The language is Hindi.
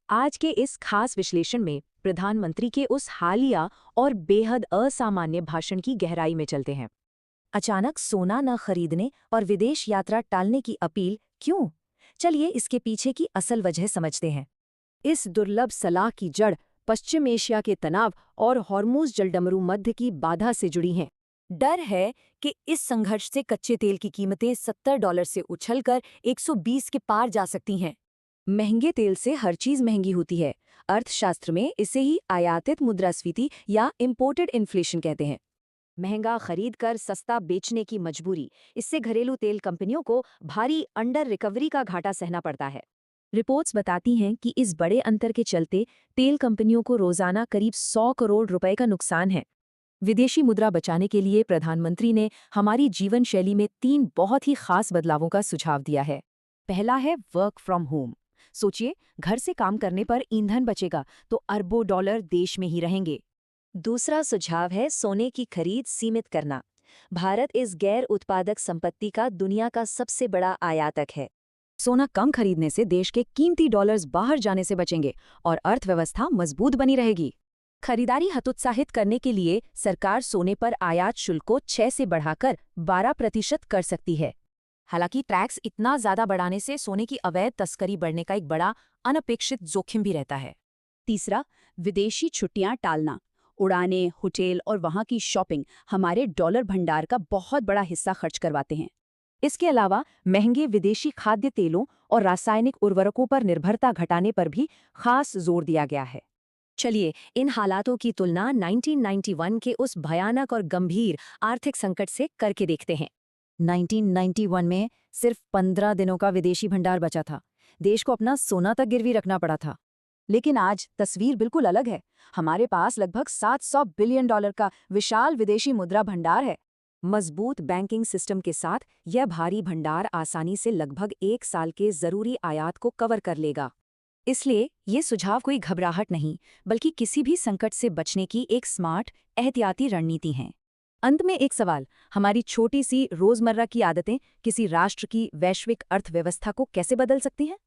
आज के इस खास विश्लेषण में प्रधानमंत्री के उस हालिया और बेहद असामान्य भाषण की गहराई में चलते हैं। अचानक सोना न खरीदने और विदेश यात्रा टालने की अपील क्यों? चलिए इसके पीछे की असल वजह समझते हैं। इस दुर्लभ सलाह की जड़ पश्चिम एशिया के तनाव और हॉर्मुज़ जलडमरू मध्य की बाधा से जुड़ी हैं। डर है कि इस संघर्ष से कच्चे तेल की कीमतें $70 से उछलकर 120 के पार जा सकती हैं। महंगे तेल से हर चीज महंगी होती है। अर्थशास्त्र में इसे ही आयातित मुद्रास्फीति या इंपोर्टेड इन्फ्लेशन कहते हैं। महंगा खरीद कर सस्ता बेचने की मजबूरी, इससे घरेलू तेल कंपनियों को भारी अंडर रिकवरी का घाटा सहना पड़ता है। रिपोर्ट्स बताती हैं कि इस बड़े अंतर के चलते तेल कंपनियों को रोजाना करीब 100 करोड़ रुपए का नुकसान है। विदेशी मुद्रा बचाने के लिए प्रधानमंत्री ने हमारी जीवन शैली में 3 बहुत ही खास बदलावों का सुझाव दिया है। पहला है वर्क फ्रॉम होम। सोचिए, घर से काम करने पर ईंधन बचेगा तो अरबों डॉलर देश में ही रहेंगे। दूसरा सुझाव है सोने की खरीद सीमित करना। भारत इस गैर उत्पादक संपत्ति का दुनिया का सबसे बड़ा आयातक है। सोना कम खरीदने से देश के कीमती डॉलर्स बाहर जाने से बचेंगे और अर्थव्यवस्था मजबूत बनी रहेगी। खरीदारी हतोत्साहित करने के लिए सरकार सोने पर आयात शुल्क को 6 से बढ़ाकर 12% कर सकती है। हालांकि टैक्स इतना ज्यादा बढ़ाने से सोने की अवैध तस्करी बढ़ने का एक बड़ा अनपेक्षित जोखिम भी रहता है। तीसरा, विदेशी छुट्टियां टालना। उड़ानें, होटल और वहां की शॉपिंग हमारे डॉलर भंडार का बहुत बड़ा हिस्सा खर्च करवाते हैं। इसके अलावा महंगे विदेशी खाद्य तेलों और रासायनिक उर्वरकों पर निर्भरता घटाने पर भी खास जोर दिया गया है। चलिए इन हालातों की तुलना 1991 के उस भयानक और गंभीर आर्थिक संकट से करके देखते हैं। 1991 में सिर्फ 15 दिनों का विदेशी भंडार बचा था। देश को अपना सोना तक गिरवी रखना पड़ा था। लेकिन आज तस्वीर बिल्कुल अलग है। हमारे पास लगभग $700 बिलियन का विशाल विदेशी मुद्रा भंडार है। मजबूत बैंकिंग सिस्टम के साथ यह भारी भंडार आसानी से लगभग 1 साल के जरूरी आयात को कवर कर लेगा। इसलिए ये सुझाव कोई घबराहट नहीं, बल्कि किसी भी संकट से बचने की एक स्मार्ट, एहतियाती रणनीति है। अंत में एक सवाल, हमारी छोटी सी रोजमर्रा की आदतें किसी राष्ट्र की वैश्विक अर्थव्यवस्था को कैसे बदल सकती हैं?